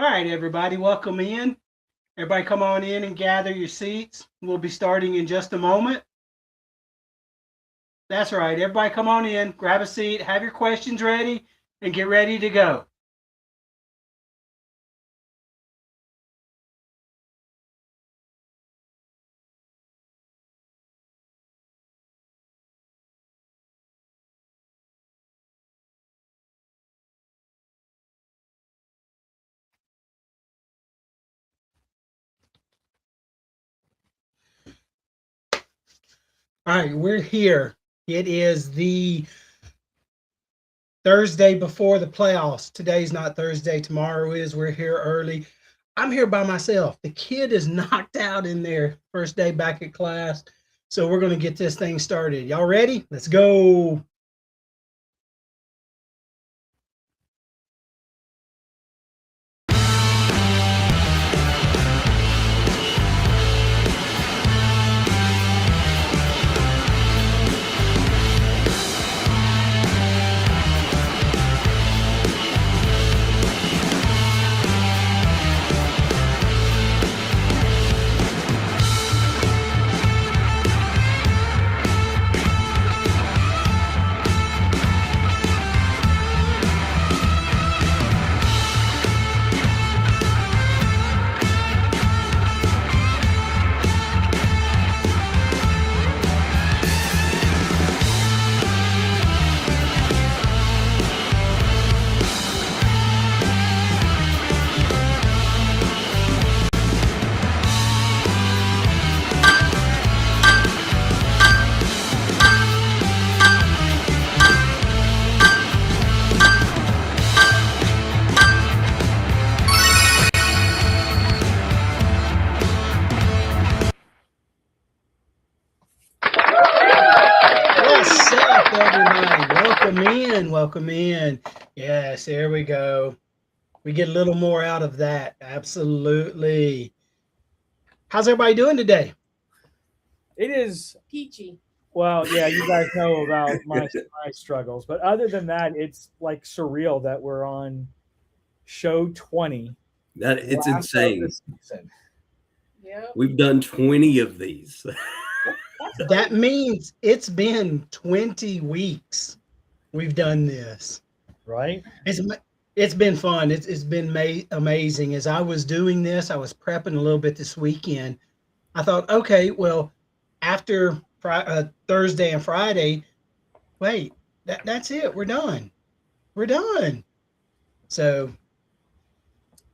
All right, everybody, welcome in. Everybody come on in and gather your seats. We'll be starting in just a moment. That's right. Everybody come on in, grab a seat, have your questions ready, and get ready to go. All right, we're here. It is the Thursday before the playoffs. Today's not Thursday, tomorrow is. We're here early. I'm here by myself. The kid is knocked out in there, first day back at class. So we're going to get this thing started. Y'all ready? Let's go. What's up, everybody? Welcome in. Yes, there we go. We get a little more out of that. Absolutely. How's everybody doing today? It is peachy. well, yeah. You guys know about my struggles, but other than that, it's like surreal that we're on show 20. That it's last of insane. the season. Yep. We've done 20 of these. That means it's been 20 weeks we've done this. Right? It's been fun. It's been amazing. As I was doing this, I was prepping a little bit this weekend. I thought, okay, well, after Thursday and Friday, wait, that's it. We're done. We're done. So,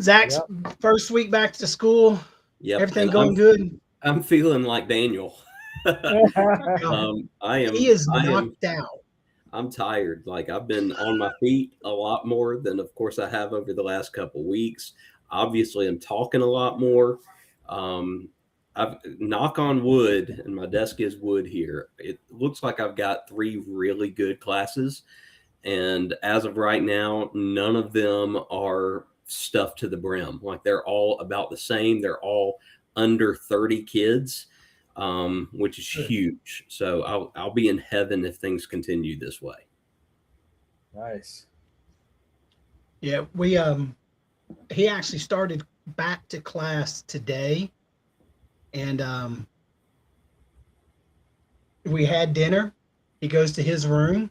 Zach's first week back to school. Yep. Everything going good? I'm feeling like Daniel. He is knocked out. I'm tired. Like I've been on my feet a lot more than, of course, I have over the last couple of weeks. Obviously, I'm talking a lot more. I've knock on wood, and my desk is wood here. It looks like I've got 3 really good classes, and as of right now, none of them are stuffed to the brim. Like they're all about the same. They're all under 30 kids. Which is huge. So I'll be in heaven if things continue this way. Nice. Yeah, he actually started back to class today, and we had dinner. He goes to his room,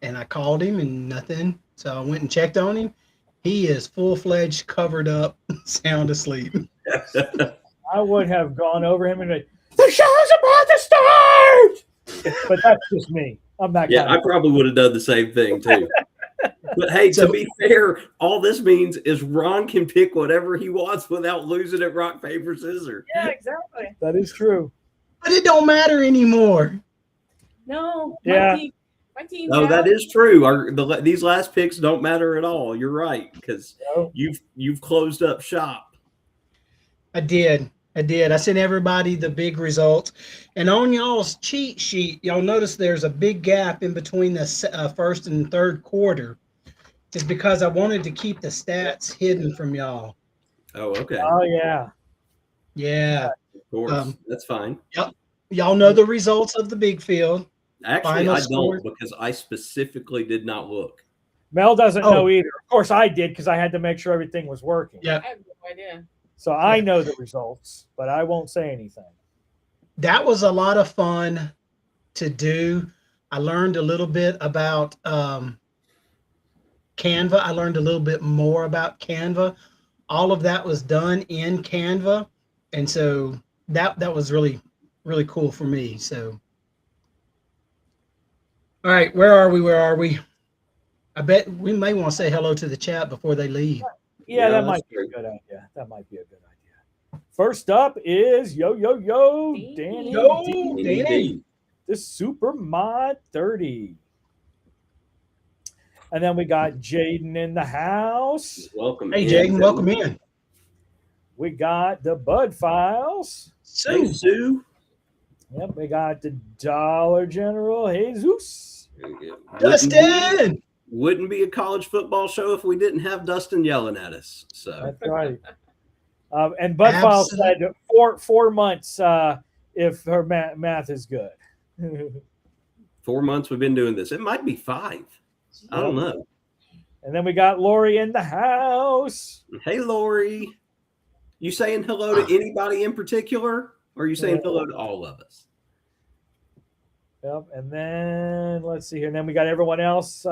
and I called him and nothing. So I went and checked on him. He is full-fledged, covered up, sound asleep. I would have gone over him and like, the show's about to start. But that's just me. I'm not. Yeah, I probably would have done the same thing too. But hey, to be fair, all this means is Ron can pick whatever he wants without losing at rock, paper, scissors. Yeah, exactly. That is true. But it don't matter anymore. No. Yeah. My team's No, out. that is true. These last picks don't matter at all. You're right, because you've closed up shop. I did. I sent everybody the big results. And on y'all's cheat sheet, y'all notice there's a big gap in between the first and third quarter. It's because I wanted to keep the stats hidden from y'all. Oh, okay. Oh, yeah. Yeah. Of course. That's fine. Y'all know the results of the big field. Actually, I don't, because I specifically did not look. Mel doesn't Oh. know either. Of course, I did because I had to make sure everything was working. Yeah, I have no idea. So I Yeah. know the results, but I won't say anything. that was a lot of fun to do. I learned a little bit about Canva. I learned a little bit more about Canva. All of that was done in Canva, and so that was really cool for me. So, all right, where are we? Where are we? I bet we may want to say hello to the chat before they leave. Yeah, that that's might be a great. good idea. That might be a good idea. First up is Danny Yo, D, Danny. Indeed. the Super Mod 30. And then we got Jaden in the house. Welcome Hey, in. Jaden, welcome in. We got the Bud Files. Hey, Sue. Sue. Yep, we got the Dollar General Jesus. Dustin. Wouldn't be a college football show if we didn't have Dustin yelling at us. So That's right. And Bud Files said 4 months if her math is good. 4 months we've been doing this. It might be 5. I don't know. And then we got Lori in the house. Hey, Lori. You saying hello to anybody in particular? Or are you saying hello to all of us? Yep. And then let's see here. And then we got everyone else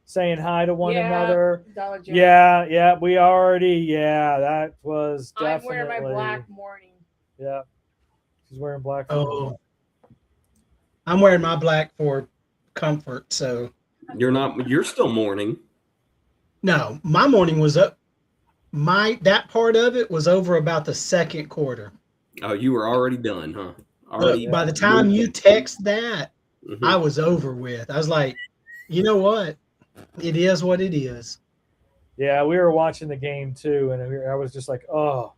saying hi to one Yeah, another. Dollar General. Yeah, we already. Yeah, that was I'm definitely. wearing my black morning. Yeah, she's wearing black. Oh, I'm wearing my black for comfort. So You're not. You're still mourning. no, my morning was up. That part of it was over about the second quarter. Oh, you were already done, huh? Already. Look, by the time you text that, Mhm. I was over with. I was like, you know what? It is what it is. Yeah, we were watching the game too, and I was just like, oh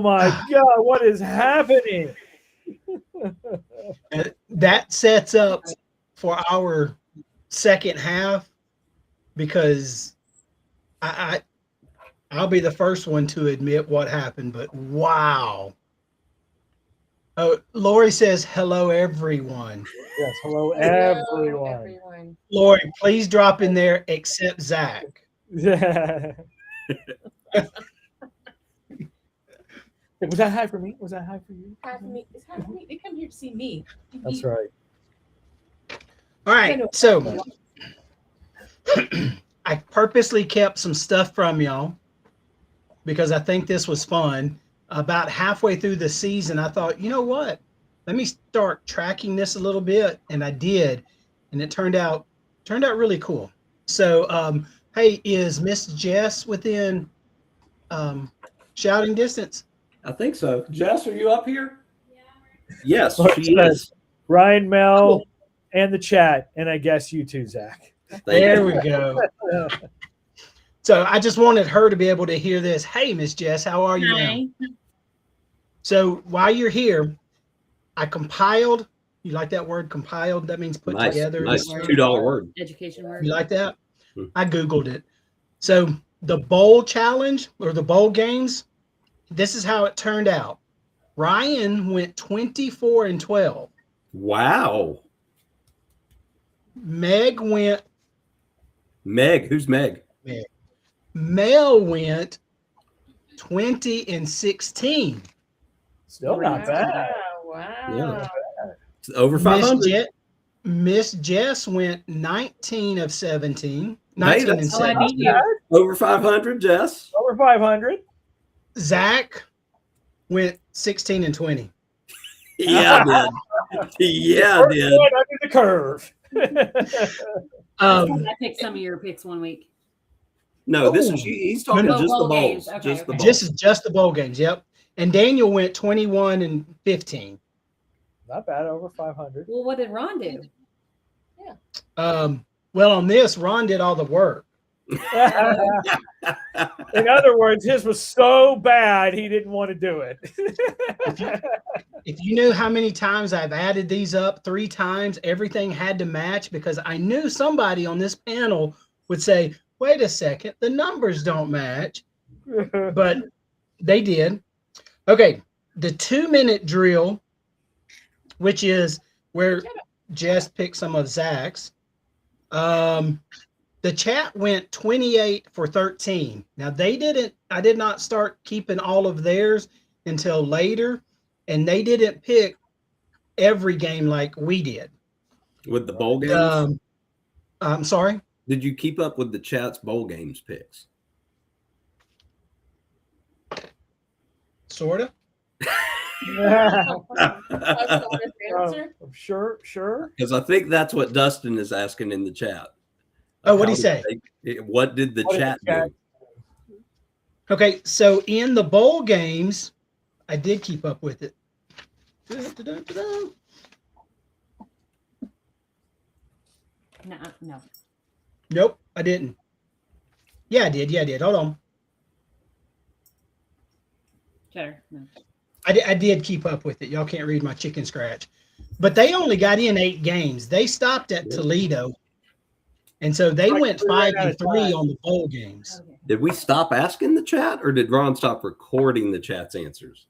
my God, what is happening? And that sets up for our second half because I'll be the first one to admit what happened, but wow. Oh, Lori says hello, everyone. Yes, hello Hello, everyone. Lori, please drop in there except Zach. Yeah. Was that high for me? Was that high for you? Hi for me. It's hi for me. They come here to see me. That's right. All right, so I purposely kept some stuff from y'all because I think this was fun. About halfway through the season, I thought, you know what? Let me start tracking this a little bit, and I did, and it turned out really cool. So, hey, is Miss Jess within shouting distance? I think so. Jess, are you up here? Yes, Look, she is. Ryan, Mel, and the chat, and I guess you too, Zach. There we go. So I just wanted her to be able to hear this. Hey, Miss Jess, how are you now? So while you're here, I compiled. You like that word, compiled? That means put together. Nice $2 word. Education word. You like that? I Googled it. So the bowl challenge or the bowl games, this is how it turned out. Ryan went 24-12. Wow. Meg went. Meg, who's Meg? Mel went 20-16. Still not bad. Wow. Yeah. It's over 500. Miss Jess went 19-17. Hey, 19-17. Over 500, Jess. Over 500. Zach went 16-20. Yeah, I did. Yeah, I did. Under the curve. I picked some of your picks one week. No, this is he's talking No, just the bowl bowls. games. Okay, Just the okay. bowls. This is just the bowl games. Yep. And Daniel went 21-15. Not bad. Over 500. Well, what did Ron do? Well, on this, Ron did all the work. In other words, his was so bad he didn't want to do it. If you knew how many times I've added these up, 3 times, everything had to match because I knew somebody on this panel would say, wait a second, the numbers don't match. But they did. Okay, the 2-minute drill, which is where Jess picked some of Zach's. The chat went 28 for 13. Now I did not start keeping all of theirs until later, and they didn't pick every game like we did. With the bowl games? I'm sorry? Did you keep up with the chat's bowl games picks? Sort of. That's honest answer. Sure. Because I think that's what Dustin is asking in the chat. Oh, what'd he say? What did the chat do? Okay, so in the bowl games, I did keep up with it. No. Nope, I didn't. Yeah, I did. Hold on. Cheddar. No. I did keep up with it. Y'all can't read my chicken scratch. But they only got in 8 games. They stopped at Toledo. And so they went 5-3 on the bowl games. Okay. Did we stop asking the chat, or did Ron stop recording the chat's answers?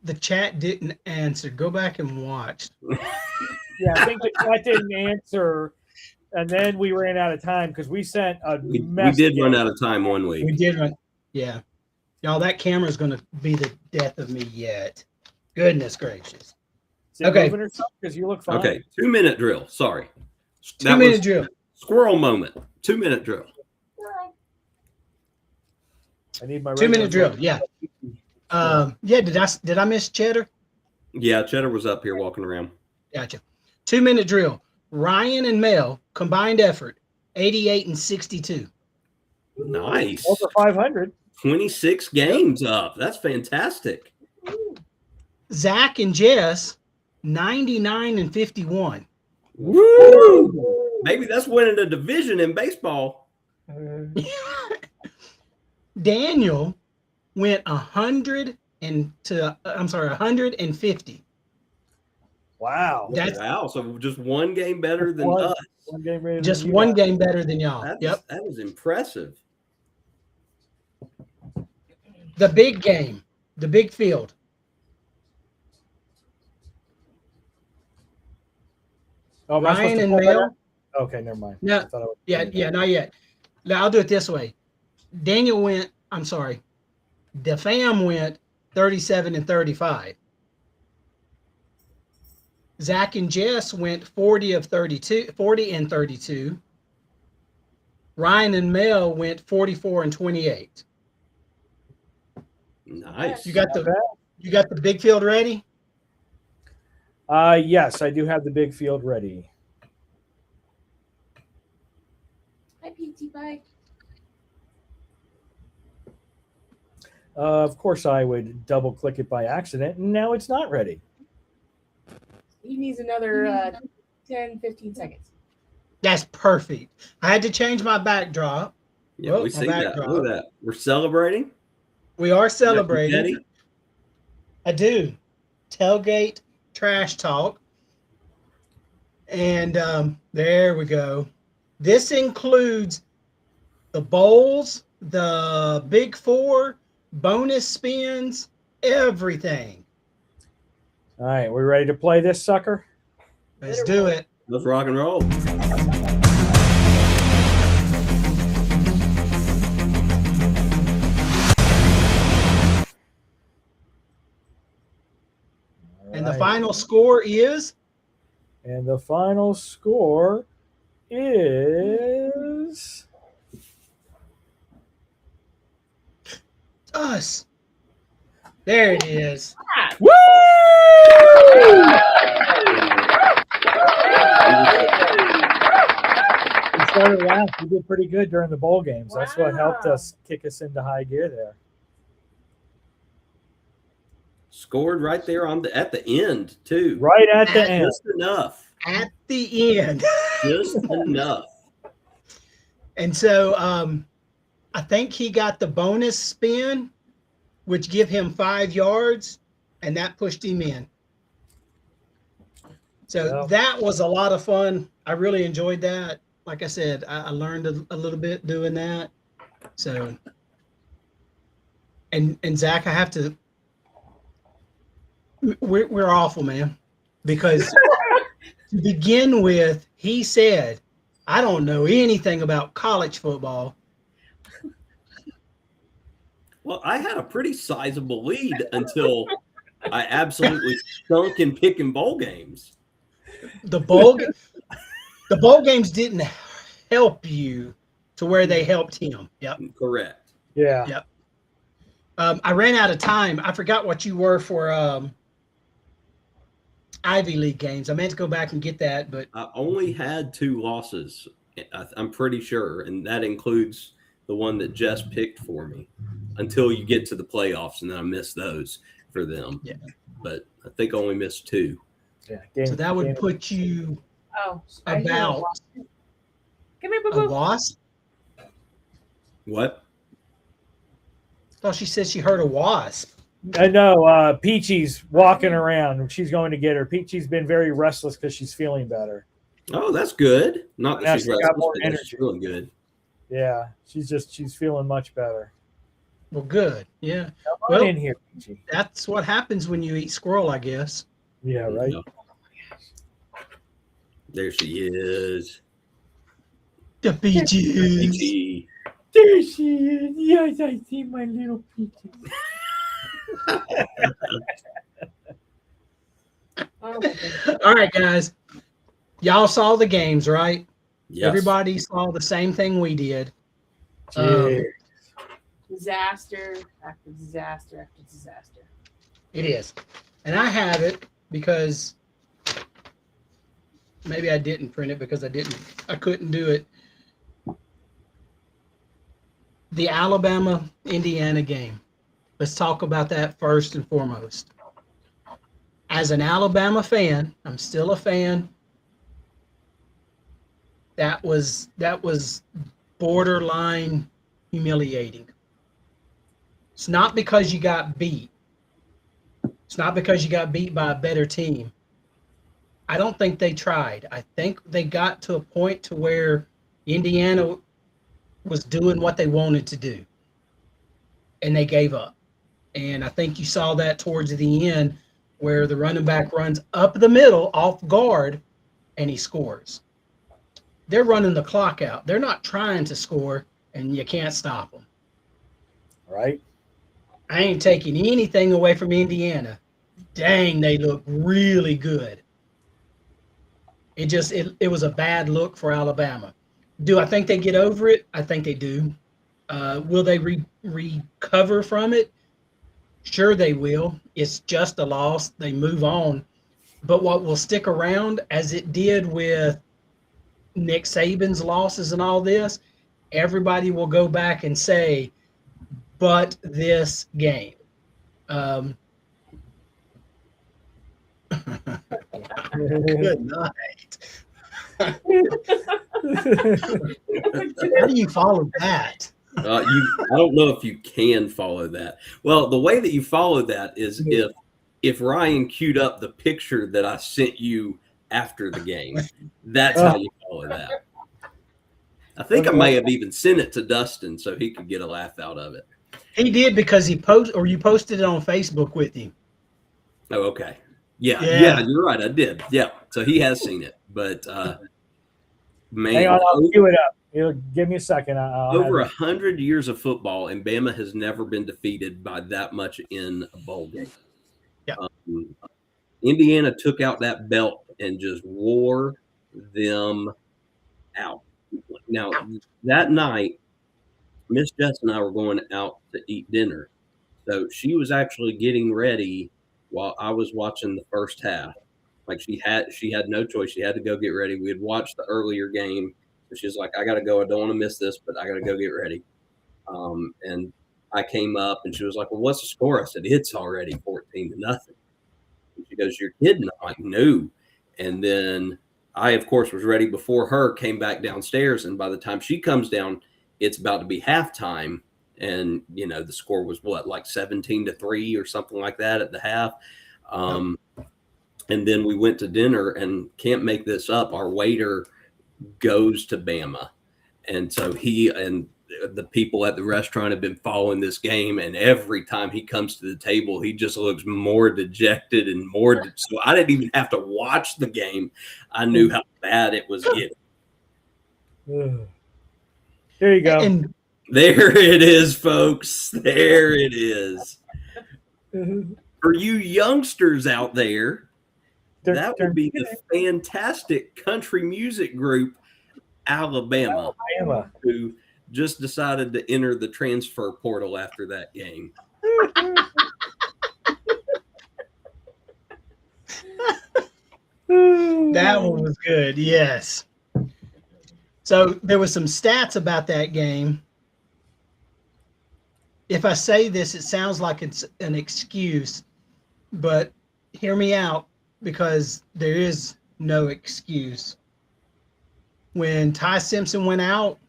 The chat didn't answer. Go back and watch. Yeah, I think the chat didn't answer, and then we ran out of time because we sent a We message. did run out of time one week. We did run. Yeah. Y'all, that camera's going to be the death of me yet. Goodness gracious. Is it Okay. moving or something? Because you look fine. Okay, 2-minute drill. Sorry. 2-minute drill. Squirrel moment. 2-minute drill. I need my 2-minute drill. regular- Yeah. Yeah. Did I miss Cheddar? Yeah, Cheddar was up here walking around. Gotcha. 2-minute drill. Ryan and Mel combined effort 88 and 62. Nice. Over 500. 26 games up. That's fantastic. Zach and Jess 99 and 51. Woo! Maybe that's winning a division in baseball. Daniel went 150. Wow. That's Wow. So just one game better than One. us. One game rated just than you one guys. game better than y'all. Yep. That is impressive. The big game, the big field. Oh, am I supposed Ryan to and pull that Mel. up? Okay, never mind. No, I thought I was Yeah, not yet. Now, I'll do it this way. Daniel went, I'm sorry, the fam went 37 and 35. Zach and Jess went 40 and 32. Ryan and Mel went 44 and 28. Nice. You got the big field ready? Yes, I do have the big field ready. Hi, PT Bike. Of course, I would double click it by accident, and now it's not ready. He needs another 10, 15 seconds. That's perfect. I had to change my backdrop. Yeah, Well, we my see that. backdrop. Look at that. We're celebrating. We are celebrating. Confetti? I do. Tailgate trash talk. And there we go. This includes the bowls, the big 4, bonus spins, everything. All right, we ready to play this sucker? Let's do it. Let's rock and roll. And the final score is And the final score is us. There it is. Woo! We started last. We did pretty good during the bowl games. That's what helped us kick us into high gear there. Scored right there at the end too. Right at the end. Just enough. At the end. Just enough. And so I think he got the bonus spin, which give him 5 yards, and that pushed him in. So Well. that was a lot of fun. I really enjoyed that. Like I said, I learned a little bit doing that. So, and Zach, I have to. We're awful, man, because to begin with, he said I don't know anything about college football. Well, I had a pretty sizable lead until I absolutely stunk in picking bowl games. The bowl the bowl games didn't help you to where they helped him. Yep. Correct. Yeah. Yep. I ran out of time. I forgot what you were for Ivy League games. I meant to go back and get that, but I only had 2 losses, I'm pretty sure, and that includes the one that Jess picked for me until you get to the playoffs, and then I missed those for them. Yeah. But I think I only missed 2. Yeah. so that would put you Oh, I hear a about wasp. Come here, a boo boo. wasp. What? Thought she said she heard a wasp. I know. Peachy's walking around. She's going to get her. Peachy's been very restless because she's feeling better. Oh, that's good. Not that Yeah, she's she's got restless, more but she's energy. feeling good. Yeah, she's feeling much better. Well, good. Yeah. Come on Well, in here, Peachy. that's what happens when you eat squirrel, I guess. Yeah, right. No. There she is. The peaches. Peachy. There she is. Yes, I see my little Peachy. Oh, my goodness. All right, guys. Y'all saw the games, right? Yes. Everybody saw the same thing we did. Disaster after disaster after disaster. It is. And I have it because maybe I didn't print it because I couldn't do it. The Alabama-Indiana game. Let's talk about that first and foremost. As an Alabama fan, I'm still a fan. That was borderline humiliating. It's not because you got beat. It's not because you got beat by a better team. I don't think they tried. I think they got to a point to where Indiana was doing what they wanted to do, and they gave up. And I think you saw that towards the end where the running back runs up the middle off guard, and he scores. They're running the clock out. They're not trying to score, and you can't stop them. Right. I ain't taking anything away from Indiana. Dang, they look really good. It was a bad look for Alabama. Do I think they get over it? I think they do. Will they recover from it? Sure they will. It's just a loss. They move on. But what will stick around, as it did with Nick Saban's losses and all this, everybody will go back and say, but this game. Good night. How do you follow that? I don't know if you can follow that. Well, the way that you follow that is if Ryan queued up the picture that I sent you after the game. That's how you follow that. I think I may have even sent it to Dustin so he could get a laugh out of it. He did because you posted it on Facebook with him. Oh, okay. Yeah, you're right. I did. Yeah. So he has seen it. But man, Hang on, I'll queue it up. Give me a second. Over 100 years of football, and Bama has never been defeated by that much in a bowl game. Yeah. Indiana took out that belt and just wore them out. Now, that night, Miss Jess and I were going out to eat dinner. So she was actually getting ready while I was watching the first half. Like she had no choice. She had to go get ready. We had watched the earlier game. So she's like, I got to go. I don't want to miss this, but I got to go get ready. And I came up and she was like, well, what's the score? I said, it's already 14-0. And she goes, you're kidding. I'm like, no. And then I, of course, was ready before her, came back downstairs. And by the time she comes down, it's about to be halftime. And, you know, the score was what, like 17-3 or something like that at the half. And then we went to dinner, and can't make this up, our waiter goes to Bama. And so he and the people at the restaurant have been following this game, and every time he comes to the table, he just looks more dejected and more. So I didn't even have to watch the game. I knew how bad it was getting. There you go. And There it is, folks. There it is. For you youngsters out there, that would be the fantastic country music group Alabama, who just decided to enter the transfer portal after that game. that one was good. Yes. So there was some stats about that game. If I say this, it sounds like it's an excuse, but hear me out because there is no excuse. When Ty Simpson went out,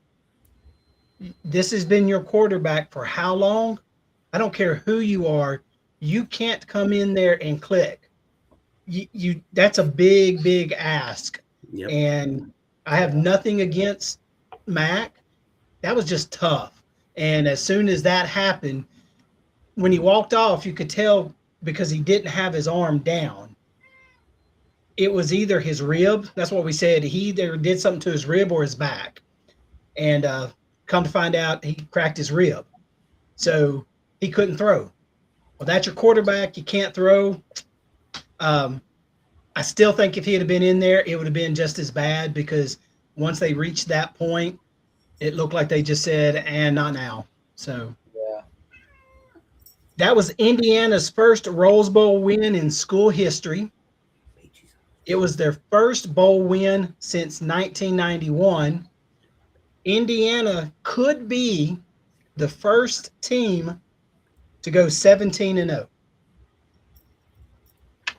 this has been your quarterback for how long? I don't care who you are. You can't come in there and click. You that's a big ask. Yep. And I have nothing against Mac. That was just tough. And as soon as that happened, when he walked off, you could tell because he didn't have his arm down. It was either his rib. That's what we said. He either did something to his rib or his back. And come to find out, he cracked his rib. So he couldn't throw. Well, that's your quarterback. You can't throw. I still think if he had been in there, it would have been just as bad because once they reached that point, it looked like they just said, and not now. So Yeah. that was Indiana's first Rose Bowl win in school history. It was their first bowl win since 1991. Indiana could be the first team to go 17-0.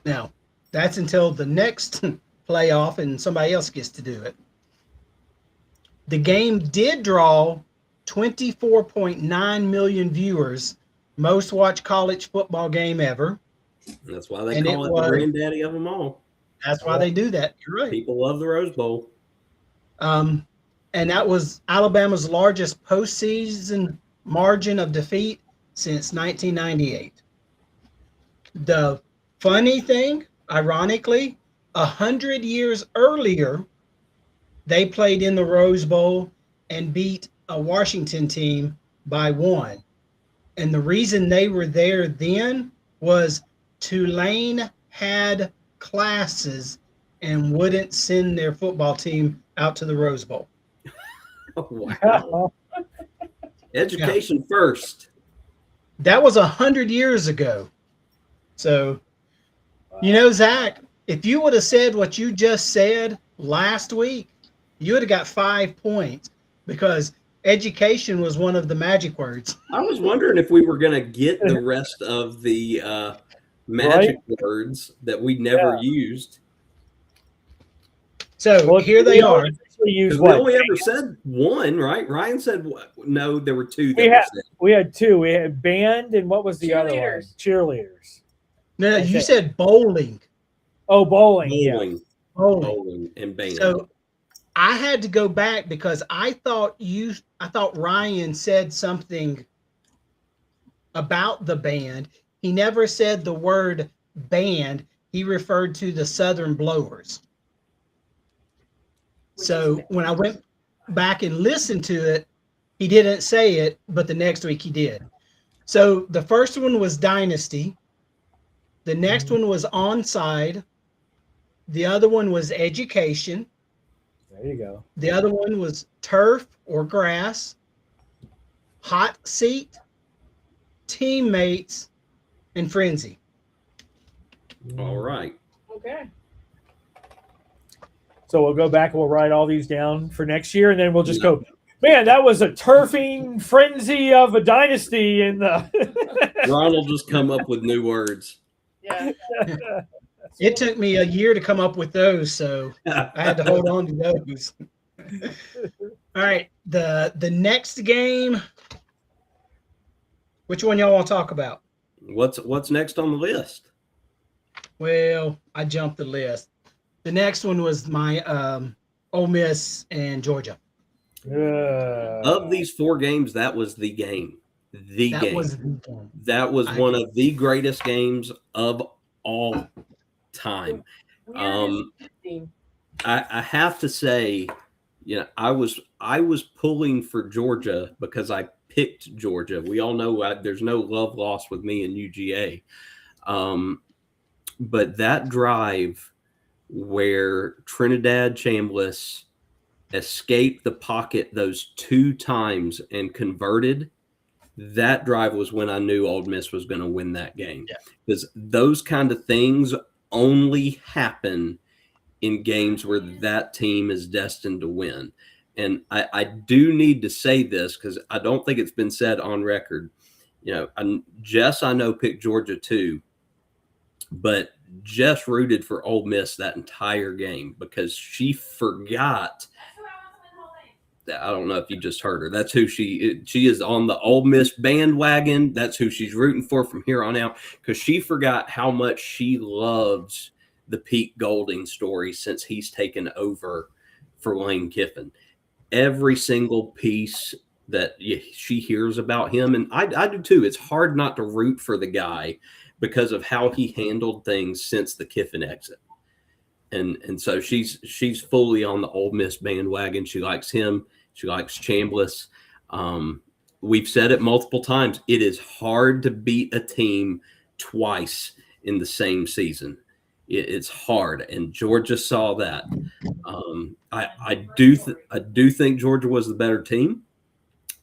Now, that's until the next playoff and somebody else gets to do it. The game did draw 24.9 million viewers, most watched college football game ever. That's why they call it the granddaddy of them all. That's why they do that. You're right. People love the Rose Bowl. And that was Alabama's largest postseason margin of defeat since 1998. The funny thing, ironically, 100 years earlier, they played in the Rose Bowl and beat a Washington team by 1. And the reason they were there then was Tulane had classes and wouldn't send their football team out to the Rose Bowl. Oh, wow. Education first. That was 100 years ago. So, you know, Zach, if you would have said what you just said last week, you would have got 5 points because education was one of the magic words. I was wondering if we were going to get the rest of the magic words that we never used. So here they are. We only ever said one, right? Ryan said no. There were two. We had two. We had band, and what was the other one? Cheerleaders. No, you said bowling. Oh, bowling. Bowling and band. So I had to go back because I thought Ryan said something about the band. He never said the word band. He referred to the Southern Blowers. So when I went back and listened to it, he didn't say it, but the next week he did. So the first one was Dynasty. The next one was Onside. The other one was Education. There you go. The other one was Turf or Grass, Hot Seat, Teammates, and Frenzy. All right. Okay. So we'll go back and we'll write all these down for next year, and then we'll just go, man, that was a turfing frenzy of a dynasty in the Ron will just come up with new words. Yeah. It took me a year to come up with those, so I had to hold on to those. All right, the next game. Which one y'all want to talk about? What's next on the list? Well, I jumped the list. The next one was my Ole Miss and Georgia. Of these 4 games, that was the game. That was one of the greatest games of all time. I have to say, I was pulling for Georgia because I picked Georgia. We all know there's no love lost with me and UGA. But that drive where Trinidad Chambliss escaped the pocket those 2 times and converted, that drive was when I knew Ole Miss was going to win that game. Because those kind of things only happen in games where that team is destined to win. And I do need to say this because I don't think it's been said on record. Jess, I know, picked Georgia too, but Jess rooted for Ole Miss that entire game because she forgot. I don't know if you just heard her. That's who she is, on the Ole Miss bandwagon. That's who she's rooting for from here on out because she forgot how much she loves the Pete Golding story since he's taken over for Lane Kiffin. Every single piece that she hears about him, and I do too. It's hard not to root for the guy because of how he handled things since the Kiffin exit. And so she's fully on the Ole Miss bandwagon. She likes him. She likes Chambliss. We've said it multiple times. It is hard to beat a team twice in the same season. It's hard, and Georgia saw that. I do think Georgia was the better team.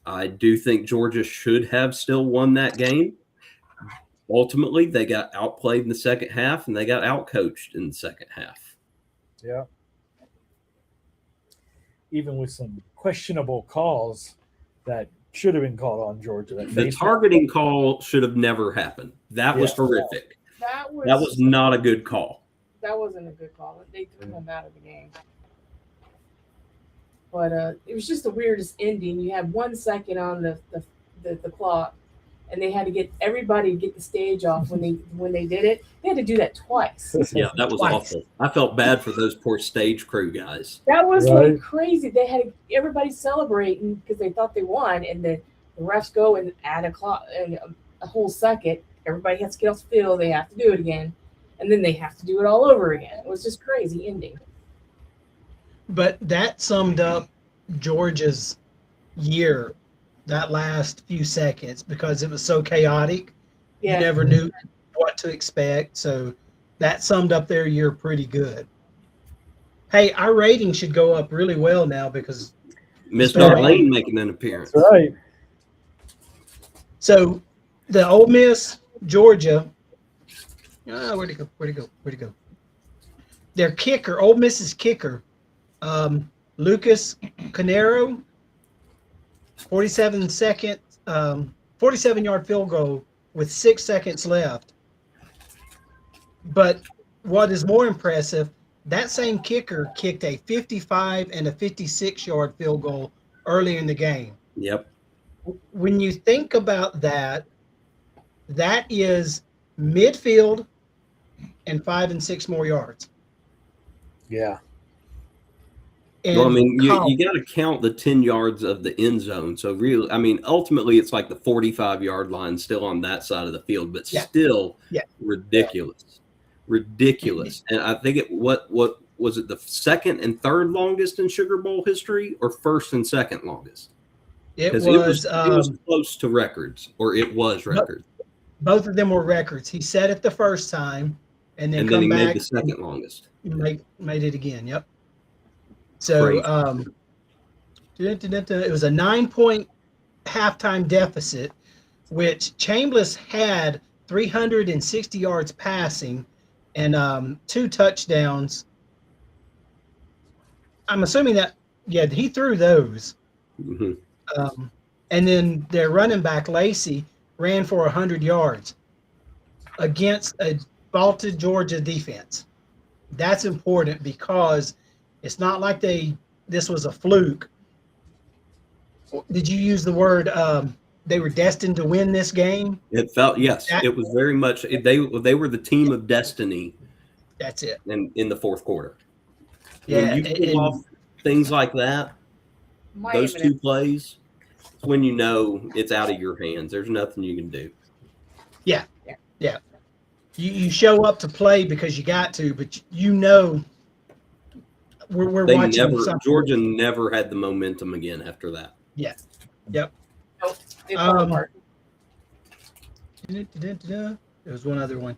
I do think Georgia should have still won that game. Ultimately, they got outplayed in the second half, and they got outcoached in the second half. Yeah. Even with some questionable calls that should have been called on Georgia. The targeting call should have never happened. That was horrific. That was not a good call. That wasn't a good call. They threw him out of the game. But it was just the weirdest ending. You had 1 second on the clock, and they had to get everybody to get the stage off when they did it. They had to do that twice. Yeah, that was awful. I felt bad for those poor stage crew guys. That was like crazy. They had everybody celebrating because they thought they won, and the refs go and add a clock and a whole second. Everybody has to get off the field. They have to do it again, and then they have to do it all over again. It was just crazy ending. But that summed up Georgia's year, that last few seconds, because it was so chaotic. Yeah. You never knew what to expect. So that summed up their year pretty good. Hey, our rating should go up really well now because Miss Darlene making an appearance. That's right. So the Ole Miss, Georgia. Where'd it go? Their kicker, Ole Miss's kicker, Lucas Canero, 47-yard field goal with 6 seconds left. But what is more impressive, that same kicker kicked a 55 and a 56-yard field goal early in the game. Yep. When you think about that, that is midfield and 5 and 6 more yards. Yeah. And well, I mean, you got to count the 10 yards of the end zone. So really, I mean, ultimately it's like the 45-yard line still on that side of the field, but still ridiculous. Ridiculous. And I think what was it, the second and third longest in Sugar Bowl history or first and second longest? It was close to records, or it was records. Both of them were records. He said it the first time, and then he back made the second longest. Made it again. Yep. So it was a 9-point halftime deficit, which Chambliss had 360 yards passing and 2 touchdowns. I'm assuming that, he threw those. Mm-hmm. And then their running back, Lacey, ran for 100 yards against a vaulted Georgia defense. That's important because it's not like this was a fluke. Did you use the word they were destined to win this game? It felt, it was very much, they were the team of destiny. That's it. In the fourth quarter. Yeah, when you pull off things like that, those 2 plays, when you know it's out of your hands. There's nothing you can do. Yeah. You show up to play because you got to, but you know we're They watching never something. Georgia never had the momentum again after that. Yeah. Yep. Nope. They fell apart. There was one other one.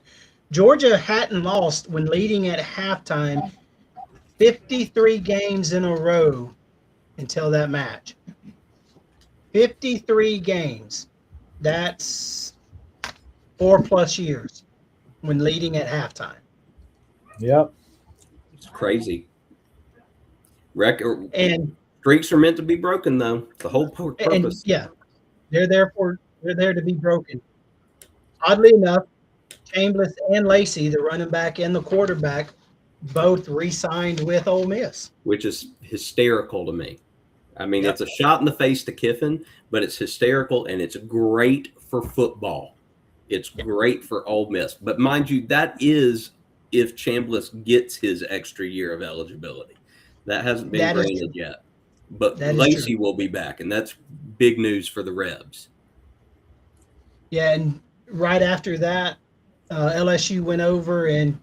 Georgia hadn't lost when leading at halftime 53 games in a row until that match. 53 games. That's 4+ years when leading at halftime. Yep. It's crazy. Record And streaks are meant to be broken, though. The whole purpose. yeah, they're there to be broken. Oddly enough, Chambliss and Lacey, the running back and the quarterback, both re-signed with Ole Miss, which is hysterical to me. I mean, Yep. It's a shot in the face to Kiffin, but it's hysterical and it's great for football. It's great for Ole Miss. But mind you, that is if Chambliss gets his extra year of eligibility. That hasn't been granted yet. But Lacey will be back, and that's big news for the Rebs. Yeah, and right after that, LSU went over and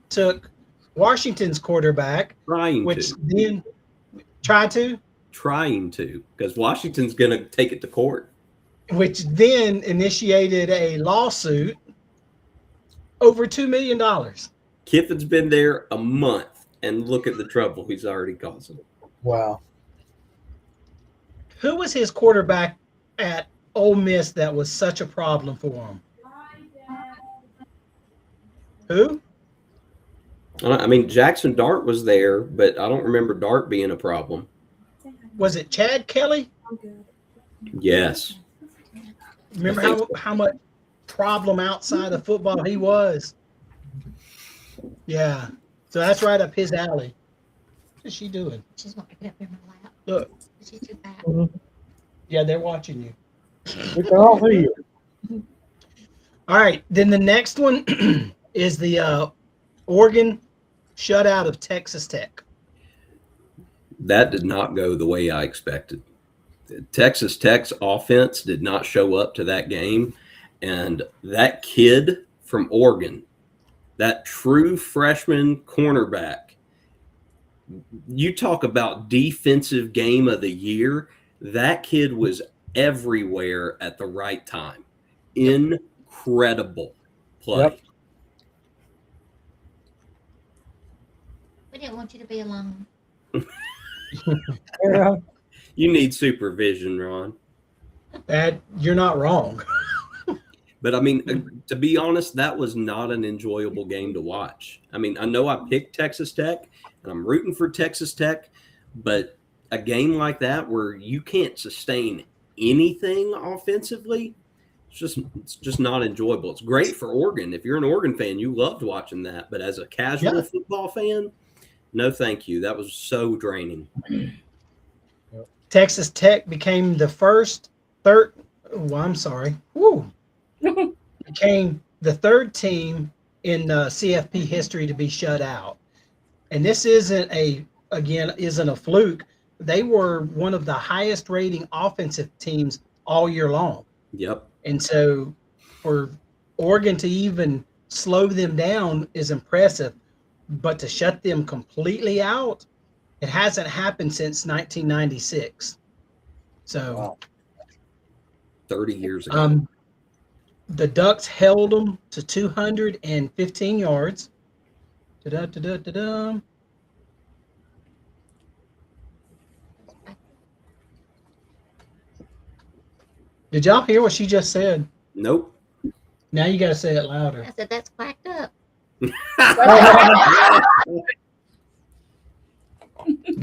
took Washington's quarterback, Trying to, because Washington's going to take it to court. Which then initiated a lawsuit over $2 million. Kiffin's been there a month, and look at the trouble he's already causing. Wow. Who was his quarterback at Ole Miss that was such a problem for him? Who? I mean, Jackson Dart was there, but I don't remember Dart being a problem. Was it Chad Kelly? Yes. Remember how much problem outside of football he was? Yeah. So that's right up his alley. What's she doing? She's wanting to get up in my lap. Look. She's too fat. Yeah, they're watching you. We can all see you. All right. Then the next one is the Oregon shutout of Texas Tech. That did not go the way I expected. Texas Tech's offense did not show up to that game. And that kid from Oregon, that true freshman cornerback, you talk about defensive game of the year. That kid was everywhere at the right time. Incredible play. Yep. We didn't want you to be alone. Yeah. You need supervision, Ron. That you're not wrong. But I mean, to be honest, that was not an enjoyable game to watch. I mean, I know I picked Texas Tech and I'm rooting for Texas Tech, but a game like that where you can't sustain anything offensively, it's just not enjoyable. It's great for Oregon. If you're an Oregon fan, you loved watching that. But as a casual football fan, no thank you. That was so draining. Texas Tech became the became the third team in CFP history to be shut out. And this isn't a fluke. They were one of the highest rating offensive teams all year long. Yep. And so for Oregon to even slow them down is impressive, but to shut them completely out, it hasn't happened since 1996. So Wow. 30 years ago. The Ducks held them to 215 yards. Da-da-da-da-da-da. Did y'all hear what she just said? Nope. Now you got to say it louder. I said, that's quacked up.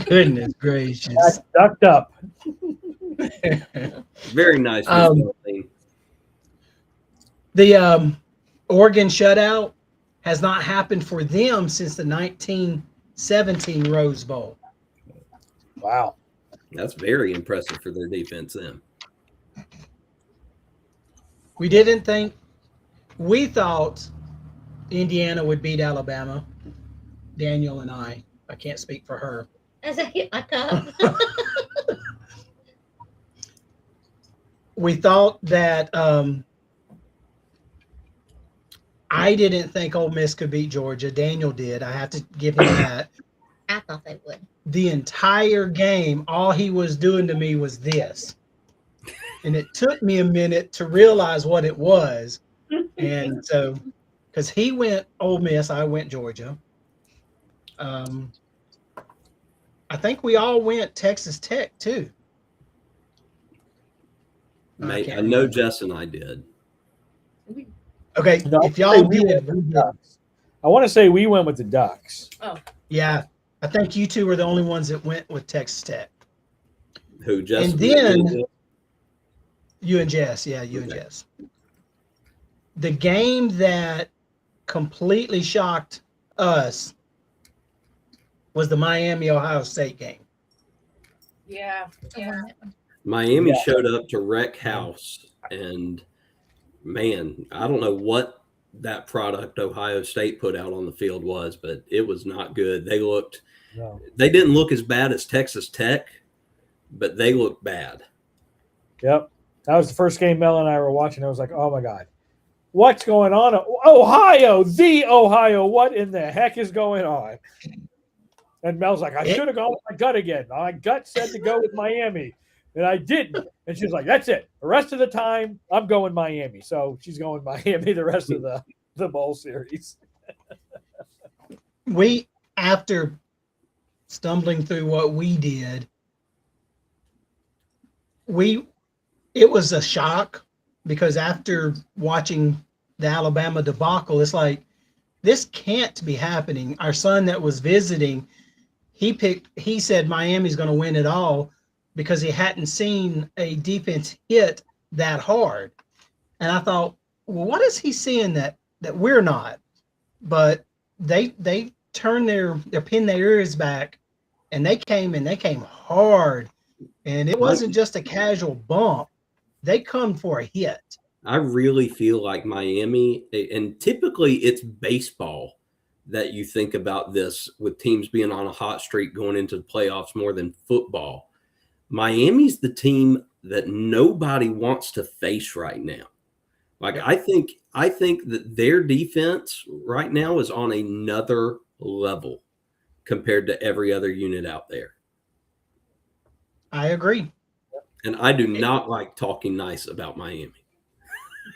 Goodness gracious. That's ducked up. Very nice. The Oregon shutout has not happened for them since the 1917 Rose Bowl. Wow. That's very impressive for their defense then. We thought Indiana would beat Alabama. Daniel and I can't speak for her. As I hit my cup. We thought that I didn't think Ole Miss could beat Georgia. Daniel did. I have to give him that. I thought they would. the entire game, all he was doing to me was this. And it took me a minute to realize what it was. And so, because he went Ole Miss, I went Georgia. I think we all went Texas Tech too. I can't know remember. Jess and I did. Okay, No, if y'all we went did, with the Ducks. I want to say we went with the Ducks. Oh, yeah, I think you two were the only ones that went with Texas Tech. Who, Jess? And then you and Jess, yeah, you and Okay. Jess. The game that completely shocked us was the Miami Ohio State game. yeah. Miami Yeah. showed up to wreck house, and man, I don't know what that product Ohio State put out on the field was, but it was not good. They didn't look as bad as Texas Tech, but they looked bad. Yep. That was the first game Mel and I were watching. I was like, oh my God. What's going on? Ohio, the Ohio. What in the heck is going on? And Mel's like, I should have gone with my gut again. My gut said to go with Miami, and I didn't. And she's like, that's it. The rest of the time, I'm going Miami. So she's going Miami the rest of the bowl series. We, after stumbling through what we did, it was a shock because after watching the Alabama debacle, it's like, this can't be happening. Our son that was visiting, he said Miami's going to win it all because he hadn't seen a defense hit that hard. And I thought, well, what is he seeing that we're not? But they turned they pinned their ears back, and they came hard. And it wasn't just a casual bump. They come for a hit. I really feel like Miami, and typically it's baseball that you think about this with teams being on a hot streak going into the playoffs more than football. Miami's the team that nobody wants to face right now. Like, I think that their defense right now is on another level compared to every other unit out there. I agree. And I do not like talking nice about Miami.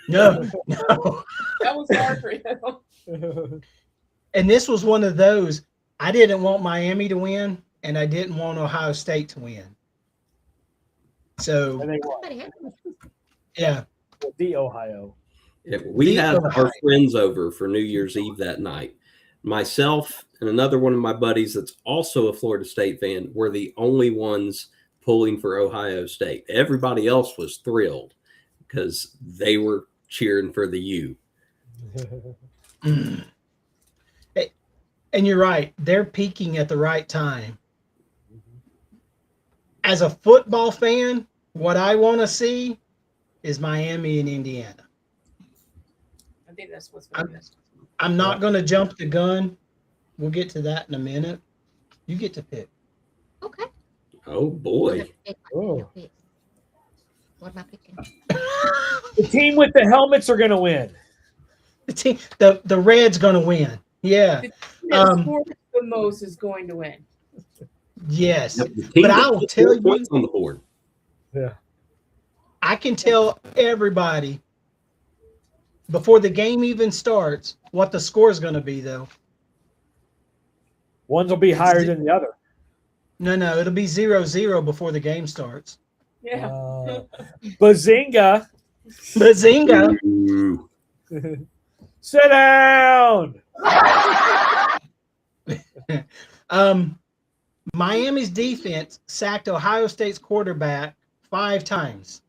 No. That was hard for him. And this was one of those, I didn't want Miami to win, and I didn't want Ohio State to win. So, yeah. The Ohio. Yeah, we had our friends over for New Year's Eve that night. Myself and another one of my buddies that's also a Florida State fan were the only ones pulling for Ohio State. Everybody else was thrilled because they were cheering for the U. And you're right. They're peaking at the right time. As a football fan, what I want to see is Miami and Indiana. I think that's what's going to I'm not going to jump the gun. We'll get to that in a minute. You get to pick. Okay. Oh, boy. Oh. What am I picking? The team with the helmets are going to win. The Red's going to win. Yeah. that scores the most is going to win. Yes. Yep, the team But that I'll put tell more you, points on the board. Yeah. I can tell everybody before the game even starts what the score is going to be, though. Ones will be higher than the other. No, it'll be 0-0 before the game starts. Yeah. Bazinga. Bazinga. Ooh. Sit down. Miami's defense sacked Ohio State's quarterback 5 times.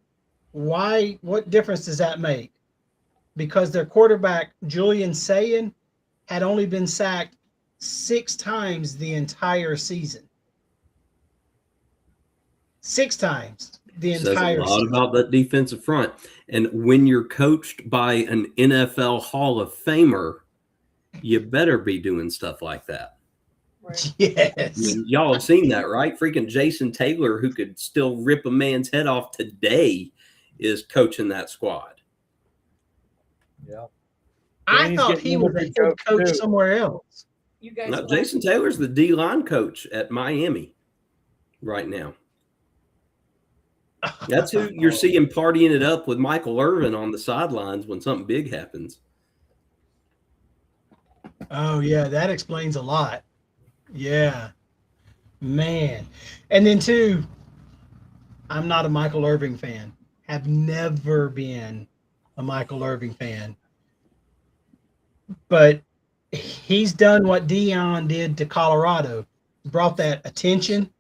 Why? What difference does that make? Because their quarterback, Julian Sayin, had only been sacked 6 times the entire season. 6 times the entire Says a lot season. about that defensive front. And when you're coached by an NFL Hall of Famer, you better be doing stuff like that. Right. Yes. I mean, y'all have seen that, right? Freaking Jason Taylor, who could still rip a man's head off today, is coaching that squad. Yeah. I thought he was a head coach somewhere else. You guys. No, Jason Taylor's the D-line coach at Miami. right now. That's who you're seeing partying it up with Michael Irvin on the sidelines when something big happens. Oh yeah, that explains a lot. Yeah, man. And then too, I'm not a Michael Irving fan. Have never been a Michael Irving fan. But he's done what Dion did to Colorado, brought that attention,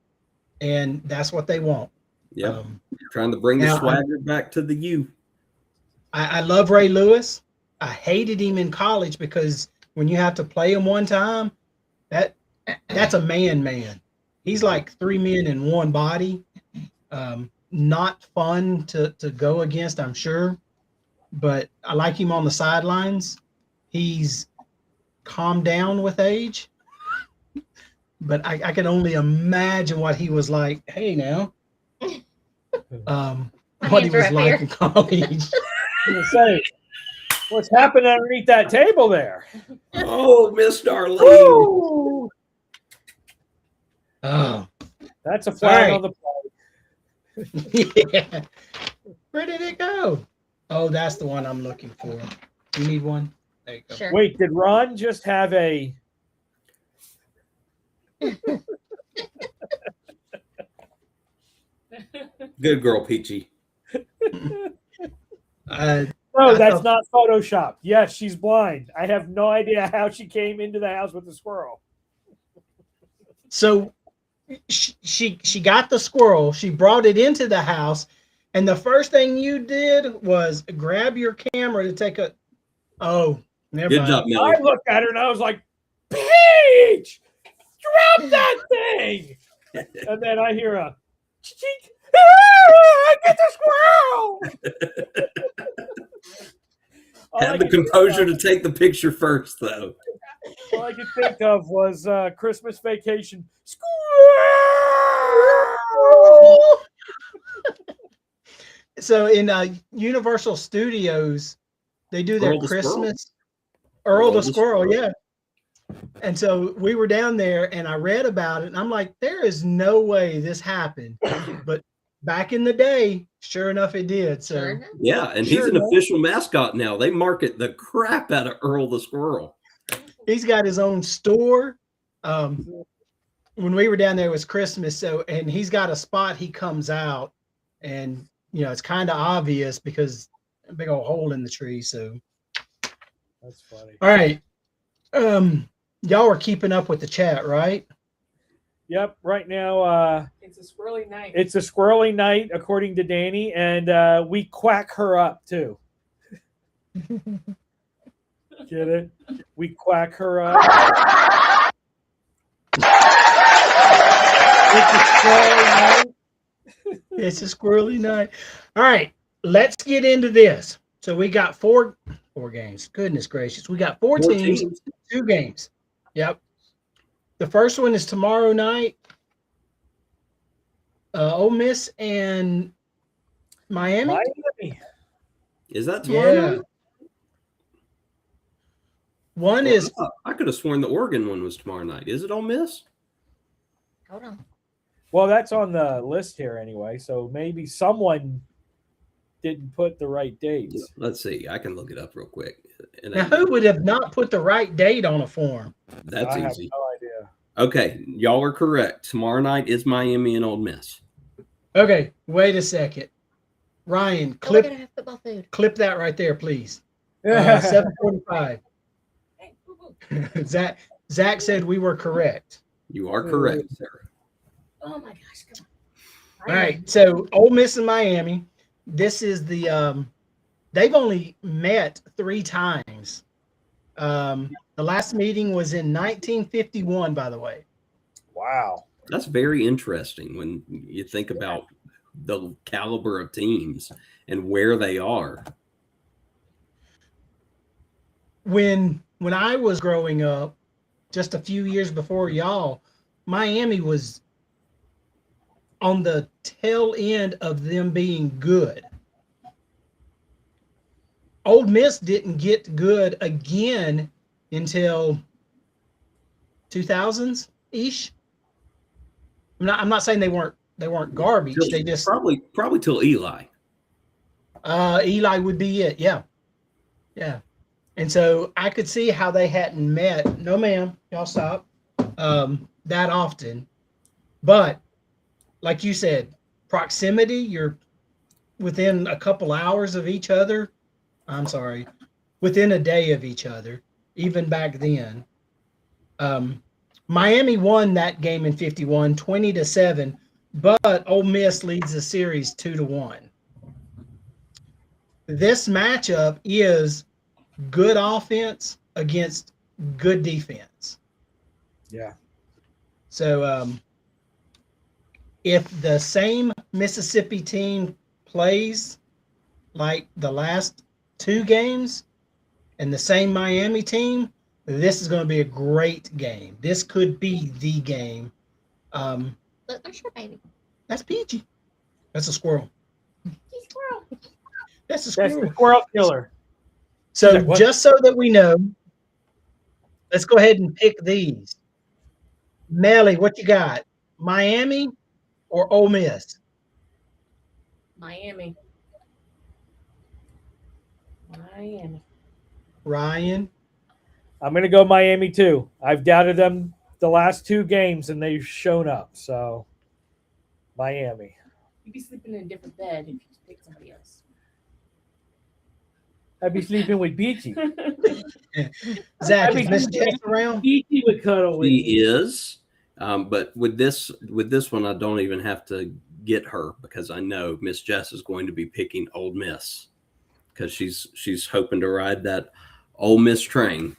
and that's what they want. Yep. Trying to bring the now, swagger back to the U. I love Ray Lewis. I hated him in college because when you have to play him one time, that's a man. He's like three men in one body. Not fun to go against, I'm sure, but I like him on the sidelines. He's calmed down with age, but I can only imagine what he was like. Hey, now, what he was like in college. Say, what's happening underneath that table there? Oh, Miss Darlene. Woo! Oh, That's a flag Sorry. on the play. yeah. Where did it go? Oh, that's the one I'm looking for. You need one? There you go. Sure. Wait, did Ron just have a? Good girl, Peachy. No, that's not Photoshopped. Yes, she's blind. I have no idea how she came into the house with the squirrel. So she got the squirrel. She brought it into the house, and the first thing you did was grab your camera to take a. Oh, never Good mind. job, Millie. I looked at her and I was like, Peach, drop that thing. And then I hear a cheek. I get the squirrel. Had the composure to take the picture first, though. All I could think of was Christmas Vacation. Squirrel! So in Universal Studios, they do their Earl the Squirrel? Christmas. Earl the Squirrel, yeah. And so we were down there, and I read about it, and I'm like, there is no way this happened. But back in the day, sure enough, it did. So Sure enough. Yeah, and he's an official mascot now. They market the crap out of Earl the Squirrel. he's got his own store. When we were down there, it was Christmas. So, and he's got a spot he comes out, and it's kind of obvious because a big old hole in the tree. So That's funny. all right. Y'all were keeping up with the chat, right? Yep. Right now, It's a squirrely night. it's a squirrely night, according to Danny, and we quack her up too. Get it? We quack her up. It's a squirrely night. It's a squirrely night. All right, let's get into this. So we got four games. Goodness gracious. We got four teams, 2 games. Yep. The first one is tomorrow night. Ole Miss and Miami. Miami. Is that tomorrow night? One is I could have sworn the Oregon one was tomorrow night. Is it Ole Miss? Hold on. Well, that's on the list here anyway, so maybe someone didn't put the right dates. Let's see. I can look it up real quick. now who would have not put the right date on a form? That's I have easy. no idea. Okay, y'all are correct. Tomorrow night is Miami and Ole Miss. Okay, wait a second. Ryan, Oh, we're gonna have football food. clip that right there, please. 7:45. Zach said we were correct. You are correct, Sarah. Oh my gosh! Come on. All right, so Ole Miss and Miami. This is the they've only met 3 times. The last meeting was in 1951, by the way. Wow. That's very interesting when you think about the caliber of teams and where they are. When I was growing up, just a few years before y'all, Miami was on the tail end of them being good. Ole Miss didn't get good again until 2000s ish. I'm not saying they weren't garbage. They just probably till Eli. Eli would be it. Yeah. Yeah. And so I could see how they hadn't met. No, ma'am, y'all stop. That often. But like you said, proximity, you're within a couple hours of each other. I'm sorry, within a day of each other, even back then. Um, Miami won that game in 51, 20-7, but Ole Miss leads the series 2-1. This matchup is good offense against good defense. Yeah. So if the same Mississippi team plays like the last two games and the same Miami team, this is going to be a great game. This could be the game. Look, there's your baby. That's Peachy. That's a squirrel. He's squirrel. That's a That's squirrel. the squirrel killer. So Like, what? just so that we know, let's go ahead and pick these. Melly, what you got? Miami or Ole Miss? Miami. Ryan? I'm going to go Miami too. I've doubted them the last two games, and they've shown up. So, Miami. You'd be sleeping in a different bed if you picked somebody else. I'd be sleeping with Beachy. Zach, I is mean, Miss Jess around? Beachy would cuddle with She me. is, but with this one, I don't even have to get her because I know Miss Jess is going to be picking Ole Miss because she's hoping to ride that Ole Miss train.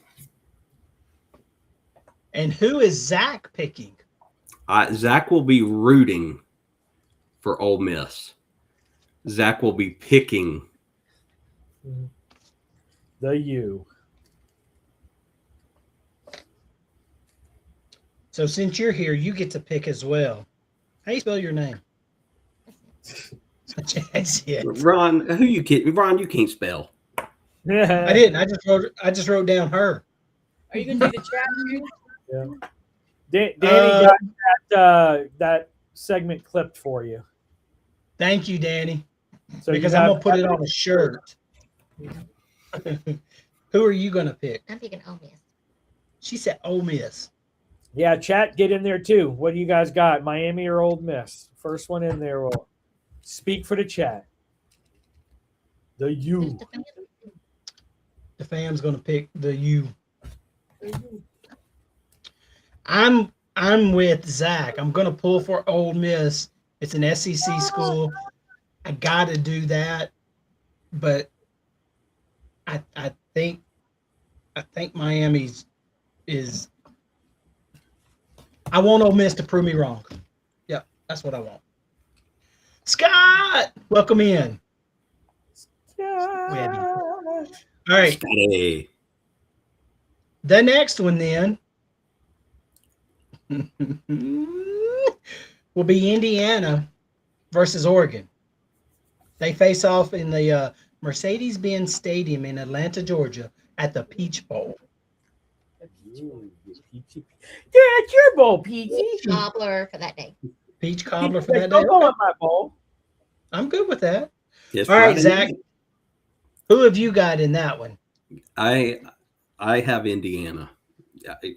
And who is Zach picking? Zach will be rooting for Ole Miss. Zach will be picking The U. So since you're here, you get to pick as well. How do you spell your name? That's it. Ron. Who you kidding? Ron, you can't spell. I didn't. I just wrote down her. Are you gonna do the chat too? Yeah. Danny got that segment clipped for you. Thank you, Danny. So Because I'm gonna put it on a shirt. Who are you gonna pick? I'm picking Ole Miss. She said Ole Miss. Yeah, chat, get in there too. What do you guys got? Miami or Ole Miss? First one in there will speak for the chat. The U. The fam's gonna pick the U. I'm with Zach. I'm gonna pull for Ole Miss. It's an SEC school. I gotta do that, but I think Miami's is. I want Ole Miss to prove me wrong. Yep, that's what I want. Scott, welcome in. All right. Hey. The next one then will be Indiana versus Oregon. They face off in the Mercedes-Benz Stadium in Atlanta, Georgia at the Peach Bowl. Yeah, it's your bowl, Peachy. Cobbler for that day. Peach cobbler for that day. Don't go Okay. on my bowl. I'm good with that. Yes, All right, Friday Zach. night. Who have you got in that one? I have Indiana.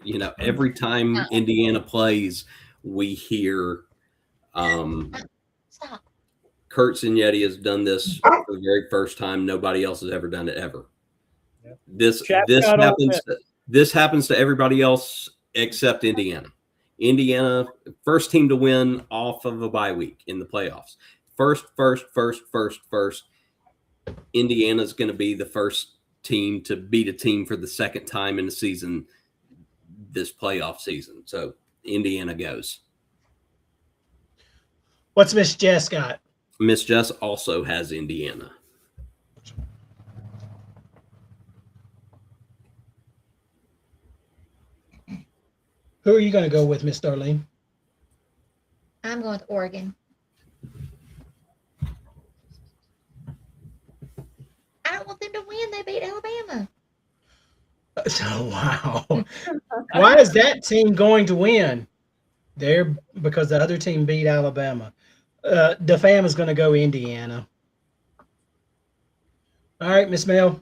You know, every time Indiana plays, we hear Stop. Kurt Signetti has done this for the very first time. Nobody else has ever done it ever. Yep. This happens to everybody else except Indiana. Indiana, first team to win off of a bye week in the playoffs. First. Indiana's going to be the first team to beat a team for the second time in the season this playoff season. So Indiana goes. What's Miss Jess got? Miss Jess also has Indiana. Who are you going to go with, Miss Darlene? I'm going with Oregon. I don't want them to win. They beat Alabama. Oh, wow. Why is that team going to win? They're because the other team beat Alabama. The fam is going to go Indiana. All right, Miss Mel.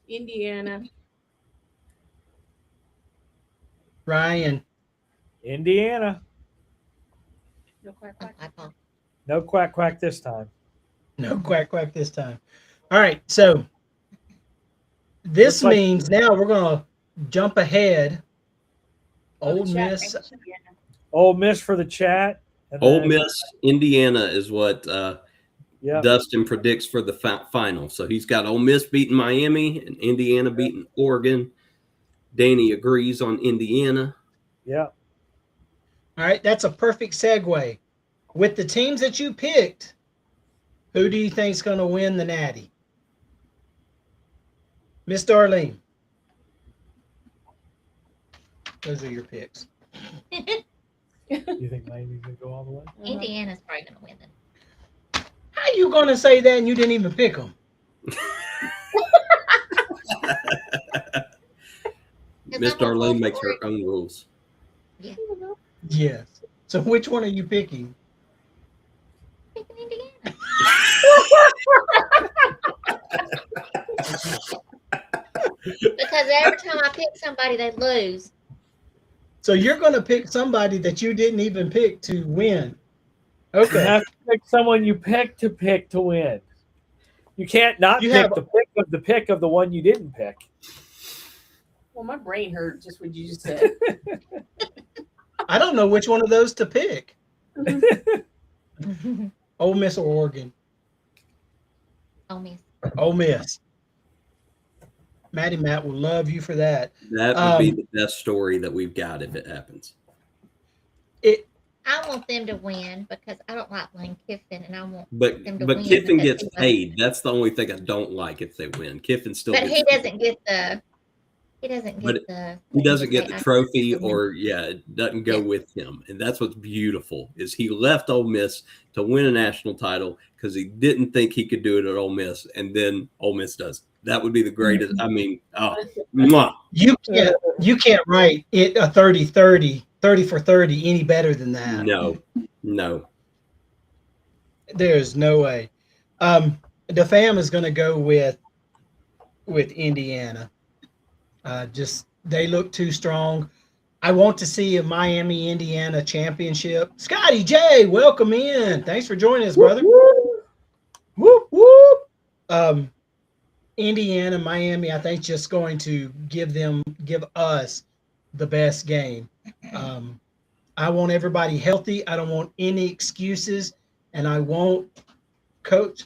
Indiana. Ryan. Indiana. No quack quack. No quack quack this time. No quack quack this time. All right, so this Looks like- means now we're going to jump ahead. Oh, the Old chat. Miss. Yeah. Ole Miss for the chat. And Ole then- Miss, Indiana is what Yeah. Dustin predicts for the final. So he's got Ole Miss beating Miami and Indiana beating Oregon. Danny agrees on Indiana. Yeah. All right, that's a perfect segue. With the teams that you picked, who do you think is going to win the Natty? Miss Darlene. Those are your picks. You think Miami's gonna go all the way? Indiana's probably going to win it. How you going to say that and you didn't even pick them? Miss Darlene makes her own rules. Yes. So which one are you picking? Picking Indiana. Because every time I pick somebody, they lose. So you're going to pick somebody that you didn't even pick to win. You Okay. have to pick someone you pick to win. You can't not You pick have- the pick of the one you didn't pick. Well, my brain hurt just what you just said. I don't know which one of those to pick. Ole Miss or Oregon? Oh, Miss. Ole Miss. Maddie Matt will love you for that. That would be the best story that we've got if it happens. I want them to win because I don't like Lane Kiffin, and I want. But Them to but win Kiffin because gets he paid. That's the only thing I don't like if they win. Kiffin still But gets he doesn't get the. He doesn't But get the. he doesn't get the trophy, I- or it doesn't go Yeah. with him. And that's what's beautiful is he left Ole Miss to win a national title because he didn't think he could do it at Ole Miss, and then Ole Miss does. That would be the greatest. I mean, mwah. You can't write it a 30-30, 30 for 30 any better than that. No. There's no way. The fam is going to go with Indiana. Just they look too strong. I want to see a Miami Indiana championship. Scotty J, welcome in. Thanks for joining us, brother. Whoop whoop. Indiana, Miami, I think just going to give us the best game. I want everybody healthy. I don't want any excuses, and I want coach.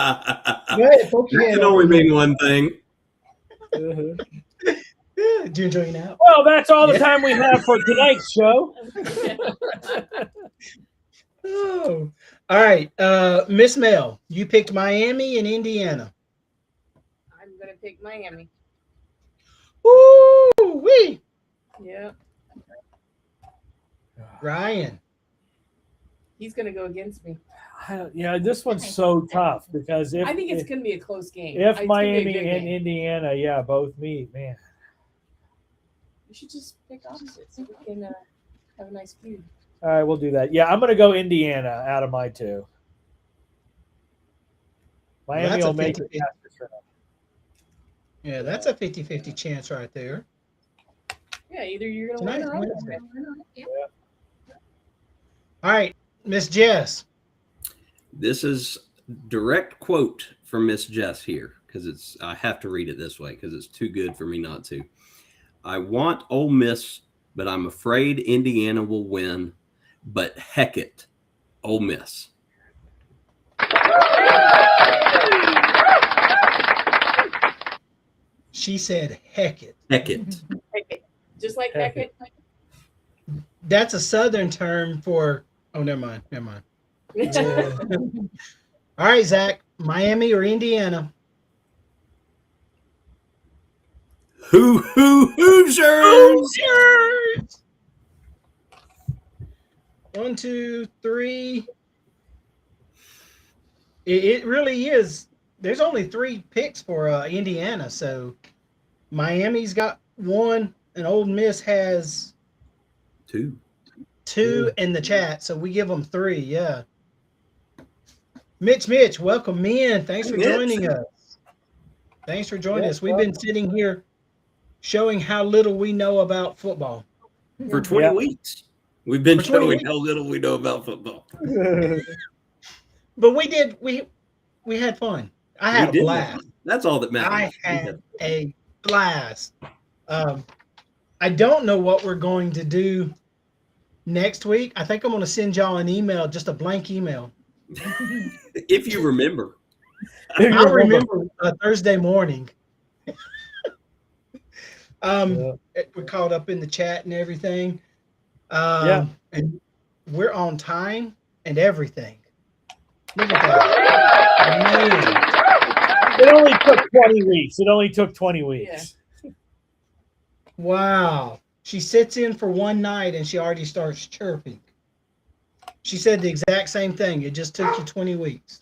That can only mean one thing. Do you enjoy it now? Well, that's all the time we have for tonight's show. Oh, all right. Miss Mel, you picked Miami and Indiana. I'm gonna pick Miami. Woo wee. Yeah, Ryan. he's gonna go against me. This one's so tough because I think it's gonna be a close game. if It's gonna be a Miami good and game. Indiana, both meet, man. We should just pick opposites so we can have a nice feud. All right, we'll do that. Yeah, I'm going to go Indiana out of my two. Miami that's a will make it 50-50. past this round. Yeah, that's a 50-50 chance right there. Yeah, either you're gonna Tonight's win or I'm Wednesday. gonna win. All right, Miss Jess. This is direct quote from Miss Jess here because I have to read it this way because it's too good for me not to. I want Ole Miss, but I'm afraid Indiana will win. But heck it, Ole Miss. She said, heck it. Heck it. Just like Heck Heckett. That's a Southern term for, oh, never mind. All right, Zach, Miami or Indiana? Hoosiers! Hoosiers! 1, 2, 3. It really is. There's only 3 picks for Indiana, so Miami's got 1, and Ole Miss has 2. 2 in the chat, so we give them 3. Yeah. Mitch, welcome in. Thanks Hey, for Mitch. joining us. Thanks for joining Yeah, us. We've been sitting here showing how little we know about football. For 20 Yeah. weeks. We've been For 20 showing weeks. how little we know about football. But we had fun. I We had a did have blast. fun. That's all that I matters. had a blast. I don't know what we're going to do next week. I think I'm going to send y'all an email, just a blank email. If you remember. If you I'll remember Thursday morning. Yeah. We're caught up in the chat and everything. Yeah. And we're on time and everything. Look at that. It only took 20 weeks. It only took 20 weeks. Man. Wow. She sits in for one night and she already starts chirping. She said the exact same thing. It just took you 20 weeks.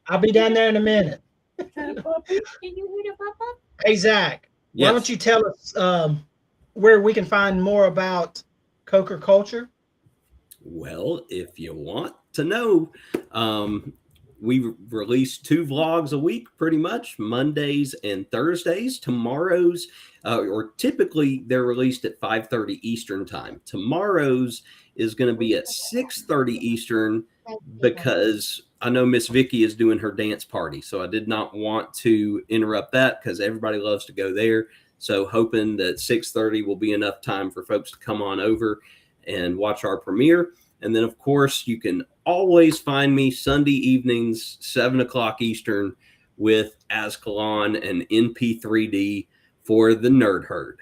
I'll be down there in a minute. Can you hear the pop-up? Hey, Zach, Yes. why don't you tell us where we can find more about Coker culture? Well, if you want to know, we release 2 vlogs a week, pretty much Mondays and Thursdays. Tomorrow's, or typically they're released at 5:30 Eastern time. Tomorrow's is going to be at 6:30 Eastern because I know Miss Vicky is doing her dance party, so I did not want to interrupt that because everybody loves to go there. So hoping that 6:30 will be enough time for folks to come on over and watch our premiere. And then, of course, you can always find me Sunday evenings, 7 o'clock Eastern, with Ascalon and NP3D for the Nerd Herd.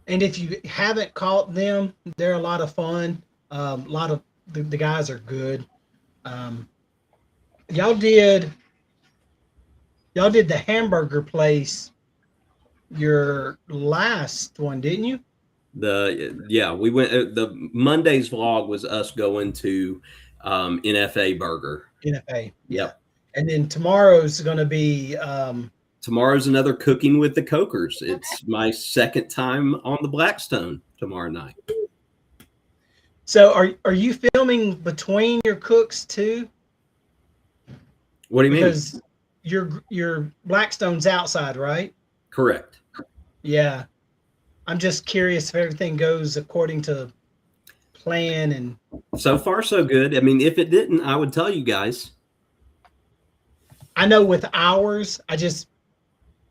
And if you haven't caught them, they're a lot of fun. A lot of the guys are good. Y'all did the hamburger place your last one, didn't you? We went. The Monday's vlog was us going to NFA Burger. NFA, yeah. Yep. And then tomorrow's going to be. Tomorrow's another Cooking with the Cokers. It's my second time on the Blackstone tomorrow night. So are you filming between your cooks too? What do you mean? Because your Blackstone's outside, right? Correct. Yeah. I'm just curious if everything goes according to plan. And so far so good. I mean, if it didn't, I would tell you guys. I know with ours, I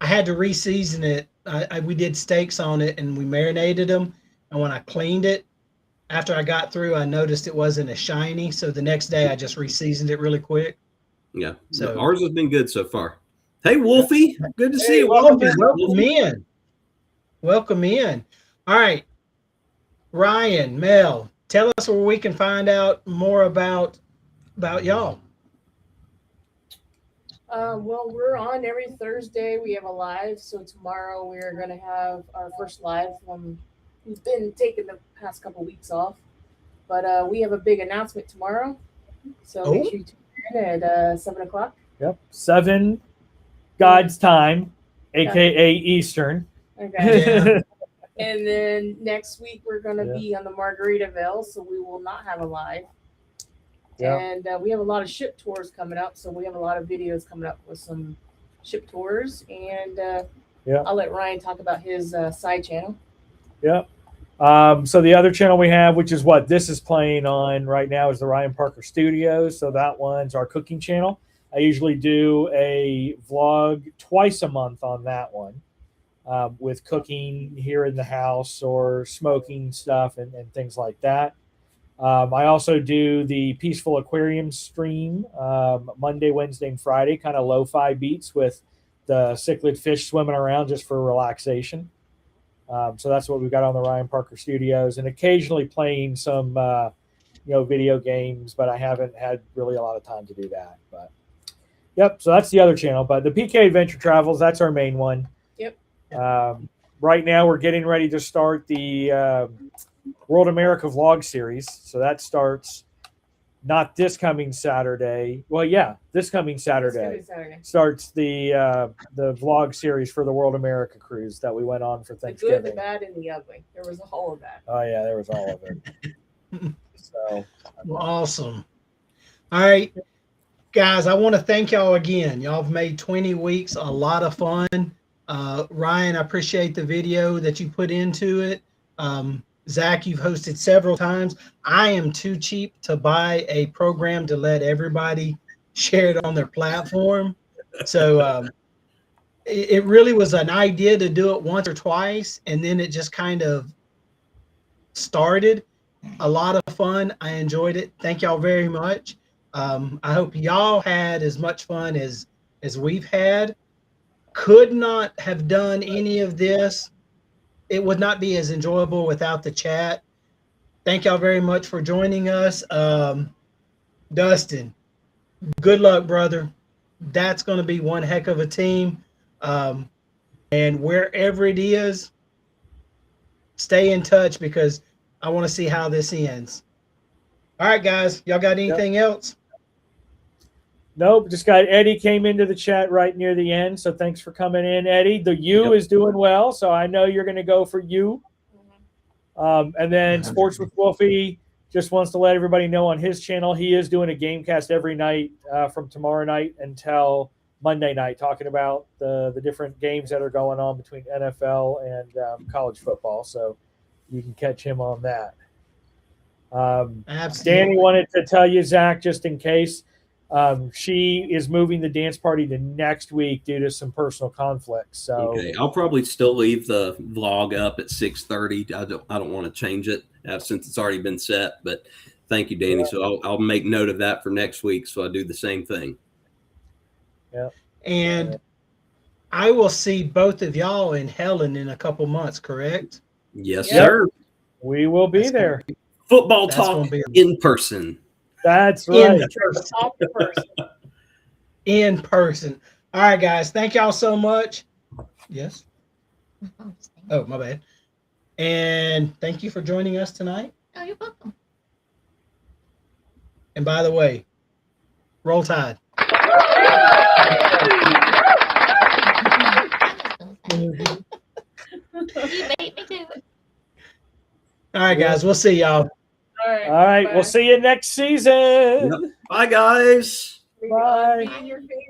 had to re-season it. We did steaks on it and we marinated them. And when I cleaned it, after I got through, I noticed it wasn't as shiny. So the next day I just re-seasoned it really quick. Yeah. So ours has been good so far. Hey, Wolfie. Good to see you. Welcome in. Welcome in. All right. Ryan, Mel, tell us where we can find out more about y'all. Well, we're on every Thursday. We have a live. So tomorrow we're going to have our first live. We've been taking the past couple weeks off, but we have a big announcement tomorrow. So make sure you tune in at 7 o'clock. Yep. 7 God's time, aka Eastern. Okay. Yeah. And then next week we're going to be on the Margaritaville, so we will not have a live. Yeah. And we have a lot of ship tours coming up, so we have a lot of videos coming up with some ship tours. And I'll let Ryan talk about his side channel. Yep. So the other channel we have, which is what this is playing on right now, is the Ryan Parker Studios. So that one's our cooking channel. I usually do a vlog twice a month on that one. With cooking here in the house or smoking stuff and things like that. I also do the Peaceful Aquarium stream Monday, Wednesday, and Friday, kind of lo-fi beats with the cichlid fish swimming around just for relaxation. So that's what we've got on the Ryan Parker Studios, and occasionally playing some video games, but I haven't had really a lot of time to do that. But yep, so that's the other channel. But the PK Adventure Travels, that's our main one. Right now, we're getting ready to start the World America Vlog series. So that starts not this coming Saturday. Well, yeah, this coming Saturday Saturday. starts the vlog series for the World America cruise that we went on for The good, Thanksgiving. the bad, and the ugly. There was all of that. Oh yeah, there was all of it. So Well, awesome. All right, guys, I want to thank y'all again. Y'all have made 20 weeks a lot of fun. Ryan, I appreciate the video that you put into it. Zach, you've hosted several times. I am too cheap to buy a program to let everybody share it on their platform. So it really was an idea to do it once or twice, and then it just kind of started. A lot of fun. I enjoyed it. Thank y'all very much. I hope y'all had as much fun as we've had. Could not have done any of this. It would not be as enjoyable without the chat. Thank y'all very much for joining us. Dustin, good luck, brother. That's going to be one heck of a team. And wherever it is, stay in touch because I want to see how this ends. All right, guys. Y'all got anything else? nope, just got Eddie came into the chat right near the end. So thanks for coming in, Eddie. The U is doing well, so I know you're going to go for you. And then Sports with Wolfie just wants to let everybody know on his channel he is doing a game cast every night from tomorrow night until Monday night, talking about the different games that are going on between NFL and college football. So you can catch him on that. Absolutely. Danny wanted to tell you, Zach, just in case, she is moving the dance party to next week due to some personal conflicts. So Okay, I'll probably still leave the vlog up at 6:30. I don't want to change it since it's already been set. But thank you, Danny. So I'll make note of that for next week. So I do the same thing. yeah, And I will see both of y'all in Helen in a couple months, correct? Yes, Yep. sir. we will be That's there. Football That's talk gonna be in person. That's in right. person. Off the person. In person. All right, guys. Thank y'all so much. Yes. Oh, my bad. And thank you for joining us tonight. Oh, you're welcome. And by the way, roll tide. You made me do it. All right, guys. We'll see y'all. All right. All right, bye. we'll see you next season. Yep. Bye, guys. Bye. Be in your face.